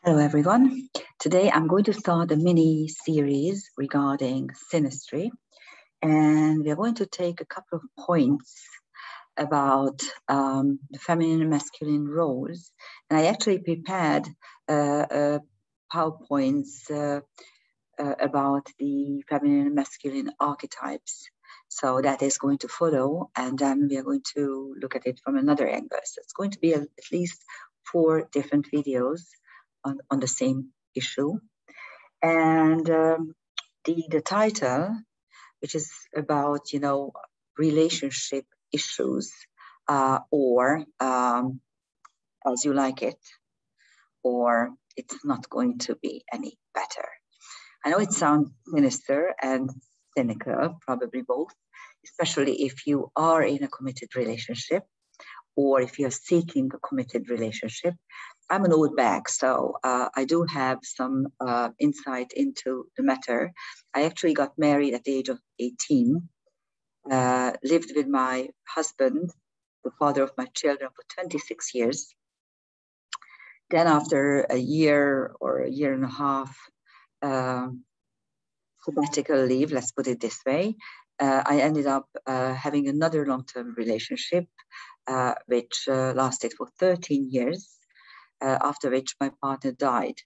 Hello everyone. Today I'm going to start a mini series regarding synastry, and we're going to take a couple of points about the feminine and masculine roles. And I actually prepared PowerPoints about the feminine and masculine archetypes. So that is going to follow, and then we are going to look at it from another angle. So it's going to be at least 4 different videos on the same issue. And the title, which is about, relationship issues, or as you like it, or it's not going to be any better. I know it sounds sinister and cynical, probably both, especially if you are in a committed relationship or if you're seeking a committed relationship. I'm an old bag, so I do have some insight into the matter. I actually got married at the age of 18, lived with my husband, the father of my children, for 26 years. Then after a year or a year and a half sabbatical leave, let's put it this way, I ended up having another long-term relationship, which lasted for 13 years. After which my partner died.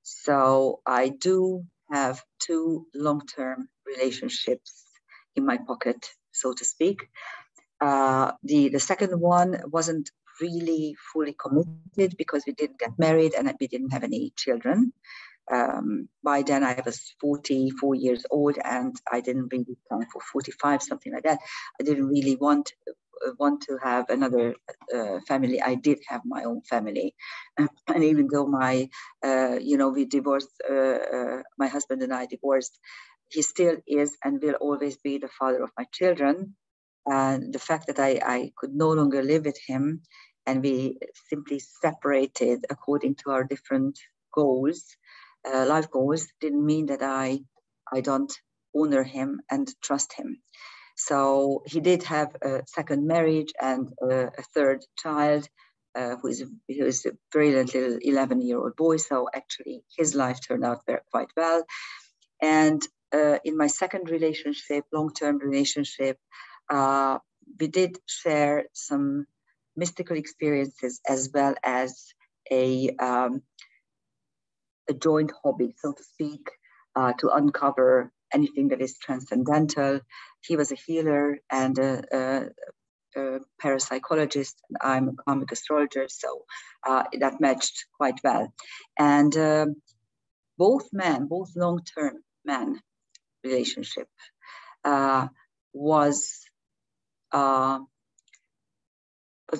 So I do have 2 long-term relationships in my pocket, so to speak. The second one wasn't really fully committed because we didn't get married and we didn't have any children. By then I was 44 years old and I didn't really plan for 45, something like that. I didn't really want to have another family. I did have my own family, and even though we divorced, my husband and I divorced, he still is and will always be the father of my children. And the fact that I could no longer live with him and we simply separated according to our different goals, life goals, didn't mean that I don't honor him and trust him. So he did have a second marriage and a third child, who is a brilliant little 11-year-old boy. So actually his life turned out quite well. And in my second relationship, long-term relationship, we did share some mystical experiences as well as a joint hobby, so to speak, to uncover anything that is transcendental. He was a healer and a parapsychologist, and I'm a karmic astrologer, so that matched quite well. And both long-term man relationship was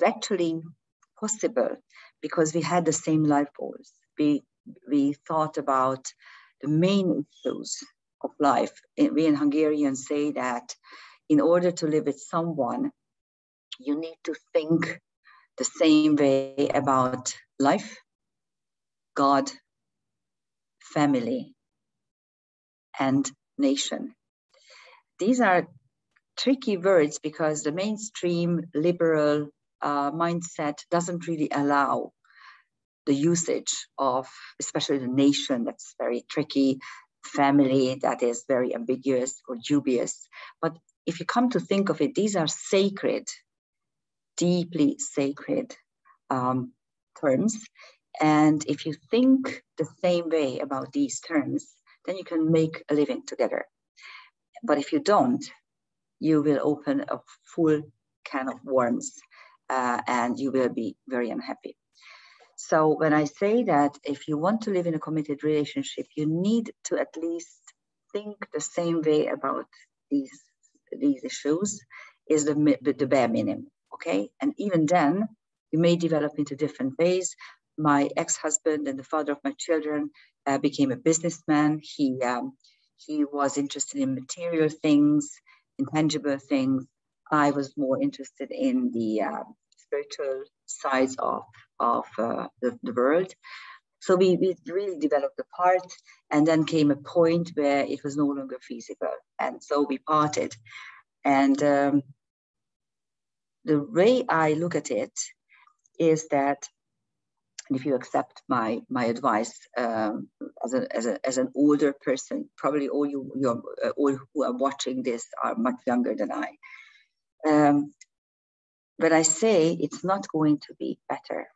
actually possible because we had the same life goals. We thought about the main issues of life. We in Hungarians say that in order to live with someone, you need to think the same way about life, God, family, and nation. These are tricky words because the mainstream liberal mindset doesn't really allow the usage of, especially the nation, that's very tricky, family, that is very ambiguous or dubious. But if you come to think of it, these are sacred, deeply sacred terms. And if you think the same way about these terms, then you can make a living together. But if you don't, you will open a full can of worms and you will be very unhappy. So when I say that if you want to live in a committed relationship, you need to at least think the same way about these issues is the bare minimum, okay? And even then, you may develop into different ways. My ex-husband and the father of my children became a businessman. He was interested in material things, intangible things. I was more interested in the spiritual sides of the world. So we really developed apart, and then came a point where it was no longer feasible, and so we parted. And the way I look at it is that And if you accept my advice as an older person, probably all all who are watching this are much younger than I. But I say it's not going to be better.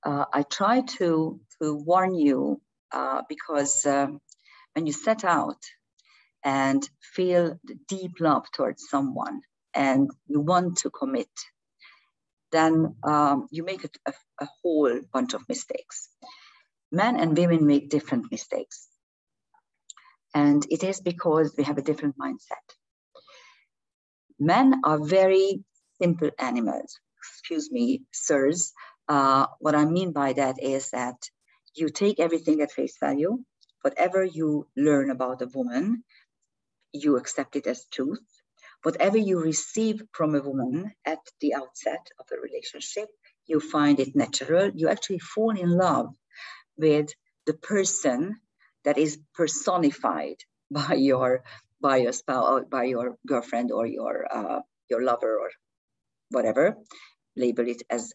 I try to warn you because when you set out and feel deep love towards someone and you want to commit, then you make a whole bunch of mistakes. Men and women make different mistakes. And it is because we have a different mindset. Men are very simple animals. Excuse me, sirs. What I mean by that is that you take everything at face value. Whatever you learn about a woman, you accept it as truth. Whatever you receive from a woman at the outset of a relationship, you find it natural. You actually fall in love with the person that is personified by your spouse, or by your girlfriend, or your lover, or whatever. Label it as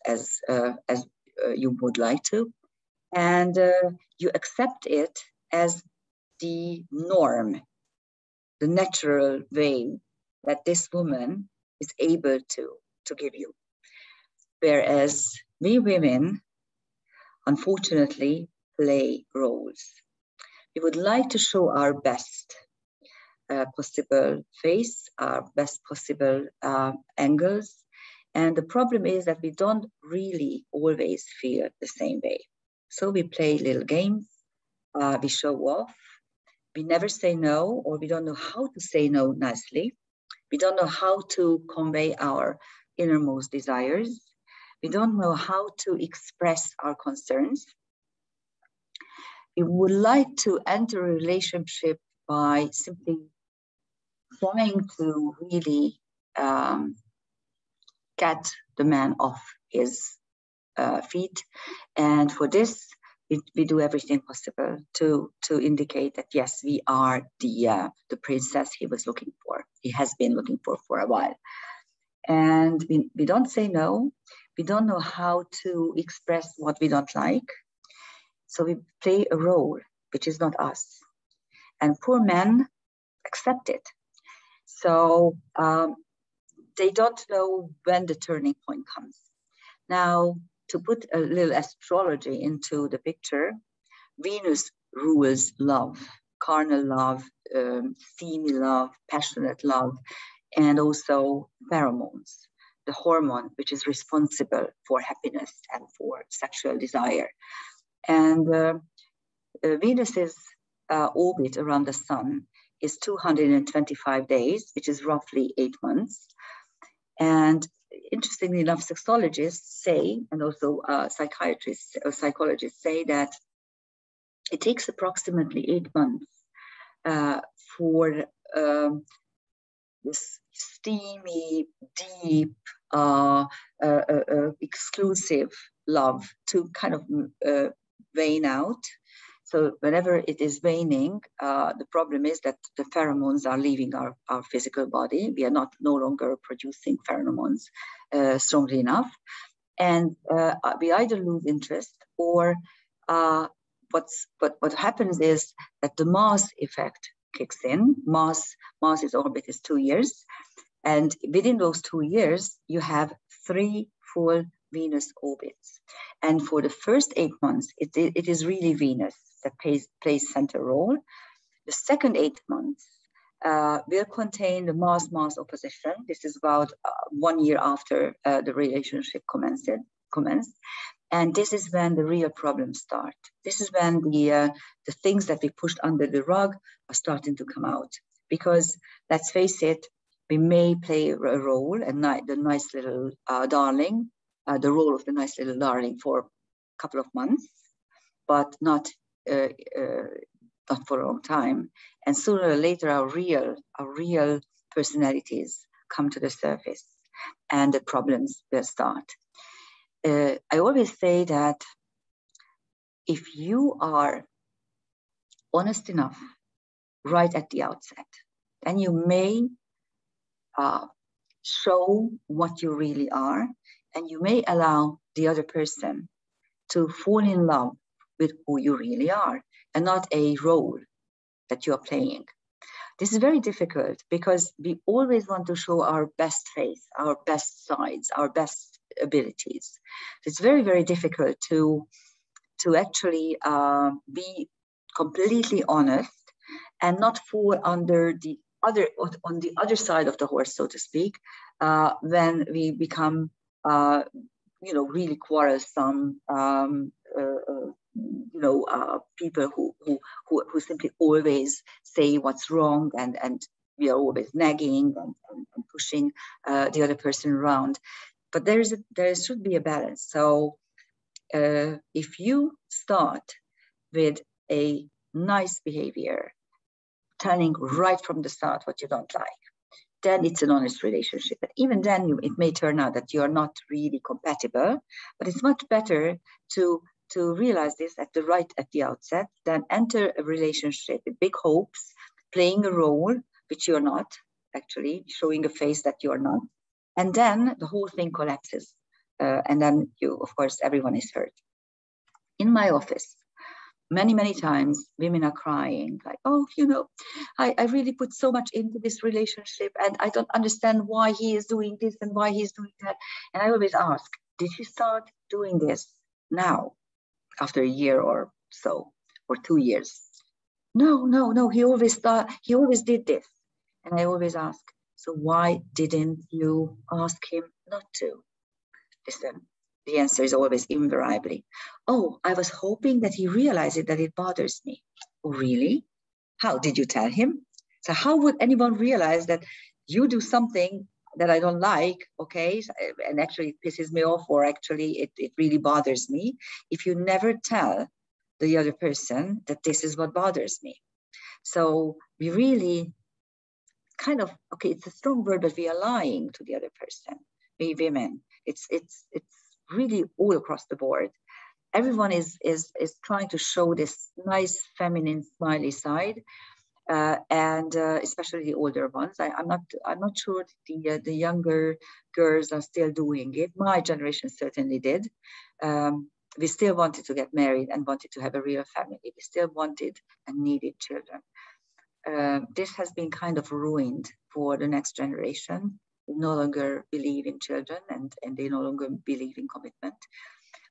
you would like to, and you accept it as the norm, the natural way that this woman is able to give you. Whereas we women, unfortunately, play roles. We would like to show our best possible face, our best possible angles. And the problem is that we don't really always feel the same way. So we play little games, we show off, we never say no, or we don't know how to say no nicely. We don't know how to convey our innermost desires. We don't know how to express our concerns. We would like to enter a relationship by simply trying to really get the man off his feet. And for this, we do everything possible to indicate that, yes, we are the princess he was looking for. He has been looking for a while. And we don't say no. We don't know how to express what we don't like. So we play a role which is not us. And poor men accept it. So they don't know when the turning point comes. Now, to put a little astrology into the picture, Venus rules love, carnal love, steamy love, passionate love, and also pheromones, the hormone which is responsible for happiness and for sexual desire. And Venus's orbit around the sun is 225 days, which is roughly 8 months. And interestingly enough, sexologists say, and also psychiatrists or psychologists say, that it takes approximately 8 months for this steamy, deep, exclusive love to kind of wane out. So whenever it is waning, the problem is that the pheromones are leaving our physical body. We are no longer producing pheromones strongly enough. And we either lose interest, or what happens is that the Mars effect kicks in. Mars's orbit is 2 years. And within those 2 years, you have 3 full Venus orbits. And for the first 8 months, it is really Venus that plays center role. The second 8 months will contain the Mars-Mars opposition. This is about 1 year after the relationship commenced. And this is when the real problems start. This is when the things that we pushed under the rug are starting to come out. Because let's face it, we may play a role, the nice little darling, the role of the nice little darling for a couple of months, but not for a long time. And sooner or later, our real personalities come to the surface, and the problems will start. I always say that if you are honest enough right at the outset, then you may show what you really are, and you may allow the other person to fall in love with who you really are and not a role that you're playing. This is very difficult because we always want to show our best face, our best sides, our best abilities. It's very, very difficult to actually be completely honest and not fall under the other, on the other side of the horse, so to speak, when we become, really quarrelsome, people who simply always say what's wrong, and we are always nagging and pushing the other person around. But there should be a balance. So if you start with a nice behavior, telling right from the start what you don't like, then it's an honest relationship. But even then, it may turn out that you are not really compatible. But it's much better to realize this at the outset than enter a relationship with big hopes, playing a role which you're not, actually showing a face that you're not, and then the whole thing collapses, and then of course, everyone is hurt. In my office, many times women are crying like, oh, I really put so much into this relationship and I don't understand why he is doing this and why he's doing that. And I always ask, did you start doing this now, after a year or so, or 2 years? No, he always did this. And I always ask, so why didn't you ask him not to? Listen, the answer is always invariably, oh, I was hoping that he realized that it bothers me. Oh, really? How did you tell him? So how would anyone realize that you do something that I don't like, okay, and actually it pisses me off, or actually it really bothers me, if you never tell the other person that this is what bothers me? So we really kind of, okay, it's a strong word, but we are lying to the other person. We women, it's really all across the board. Everyone is trying to show this nice feminine smiley side, and especially the older ones. I'm not sure the younger girls are still doing it. My generation certainly did. We still wanted to get married and wanted to have a real family. We still wanted and needed children. This has been kind of ruined for the next generation. They no longer believe in children, and they no longer believe in commitment.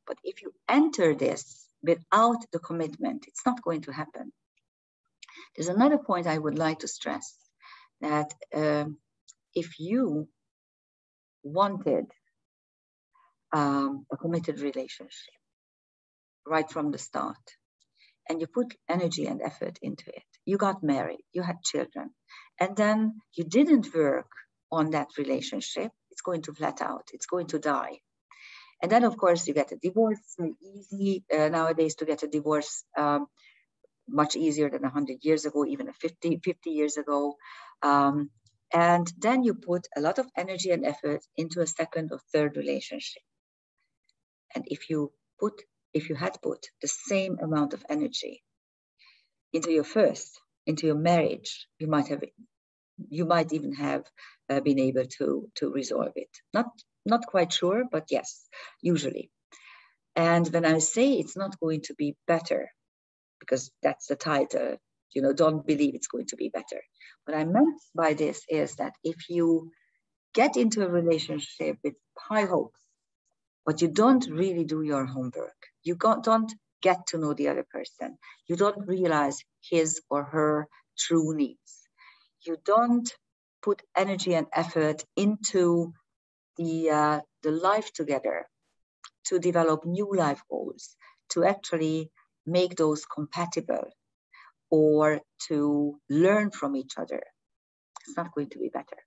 But if you enter this without the commitment, it's not going to happen. There's another point I would like to stress, that if you wanted a committed relationship right from the start, and you put energy and effort into it, you got married, you had children, and then you didn't work on that relationship, it's going to flat out, it's going to die. And then, of course, you get a divorce. It's very easy nowadays to get a divorce, much easier than 100 years ago, even 50 years ago. And then you put a lot of energy and effort into a second or third relationship. And if you had put the same amount of energy into your marriage, you might even have been able to resolve it. Not quite sure, but yes, usually. And when I say it's not going to be better, because that's the title, don't believe it's going to be better. What I meant by this is that if you get into a relationship with high hopes, but you don't really do your homework, you don't get to know the other person, you don't realize his or her true needs, you don't put energy and effort into the life together, to develop new life goals, to actually make those compatible, or to learn from each other, it's not going to be better.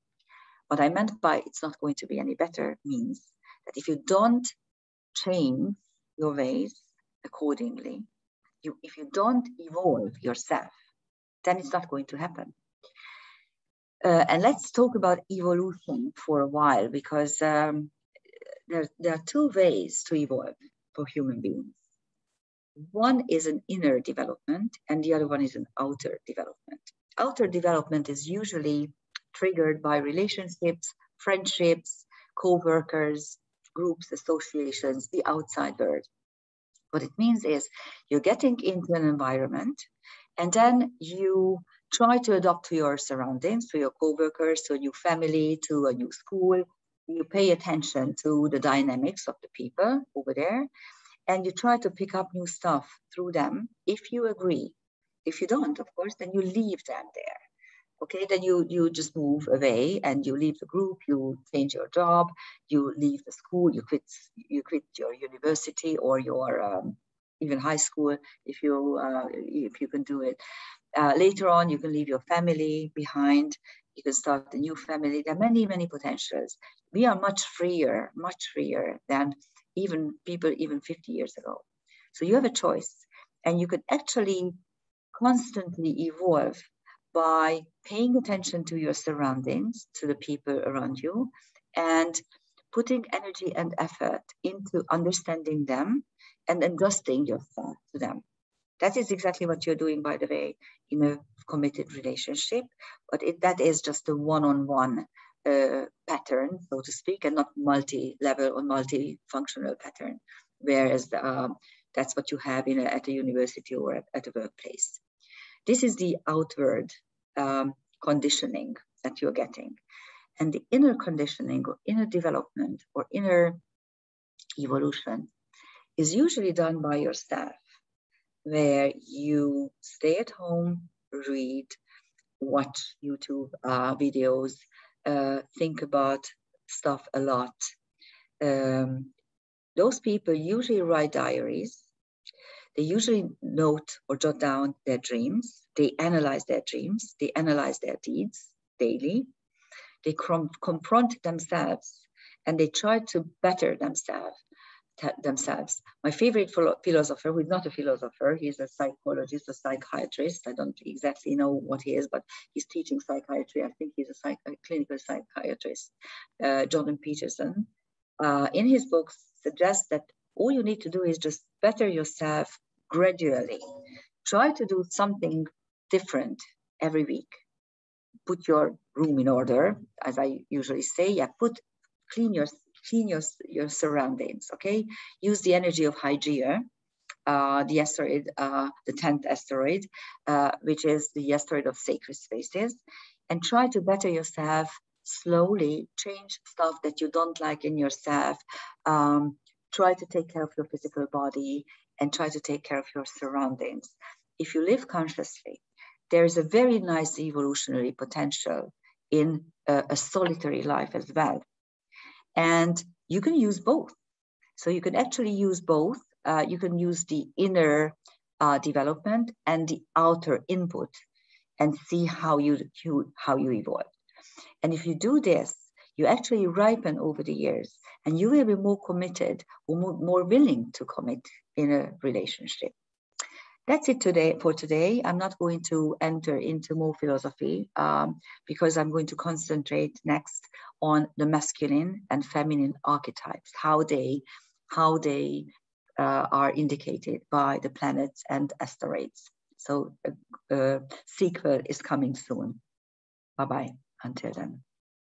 What I meant by it's not going to be any better means that if you don't change your ways accordingly, if you don't evolve yourself, then it's not going to happen. And let's talk about evolution for a while, because there are two ways to evolve for human beings. One is an inner development, and the other one is an outer development. Outer development is usually triggered by relationships, friendships, co-workers, groups, associations, the outside world. What it means is you're getting into an environment, and then you try to adapt to your surroundings, to your co-workers, to a new family, to a new school. You pay attention to the dynamics of the people over there, and you try to pick up new stuff through them if you agree. If you don't, of course, then you leave them there. Okay, then you just move away and you leave the group, you change your job, you leave the school, you quit your university or your even high school if you can do it. Later on, you can leave your family behind. You can start a new family. There are many, many potentials. We are much freer than even people even 50 years ago. So you have a choice, and you can actually constantly evolve by paying attention to your surroundings, to the people around you, and putting energy and effort into understanding them and adjusting yourself to them. That is exactly what you're doing, by the way, in a committed relationship, but that is just a one-on-one pattern, so to speak, and not multi-level or multi-functional pattern, whereas that's what you have at a university or at a workplace. This is the outward conditioning that you're getting. And the inner conditioning or inner development or inner evolution is usually done by yourself, where you stay at home, read, watch YouTube videos, think about stuff a lot. Those people usually write diaries. They usually note or jot down their dreams. They analyze their dreams. They analyze their deeds daily. They confront themselves and they try to better themselves. My favorite philosopher, who is not a philosopher, he's a psychologist, a psychiatrist. I don't exactly know what he is, but he's teaching psychiatry. I think he's a clinical psychiatrist, Jordan Peterson. In his books, suggests that all you need to do is just better yourself gradually. Try to do something different every week. Put your room in order, as I usually say. Yeah, clean your surroundings. Okay, use the energy of Hygeia, the asteroid, the 10th asteroid, which is the asteroid of sacred spaces, and try to better yourself slowly. Change stuff that you don't like in yourself. Try to take care of your physical body and try to take care of your surroundings. If you live consciously, there is a very nice evolutionary potential in a solitary life as well. And you can use both. So you can actually use both. You can use the inner development and the outer input and see how you evolve. And if you do this, you actually ripen over the years and you will be more committed or more willing to commit in a relationship. That's it for today. I'm not going to enter into more philosophy because I'm going to concentrate next on the masculine and feminine archetypes, how they are indicated by the planets and asteroids. So a sequel is coming soon. Bye-bye until then.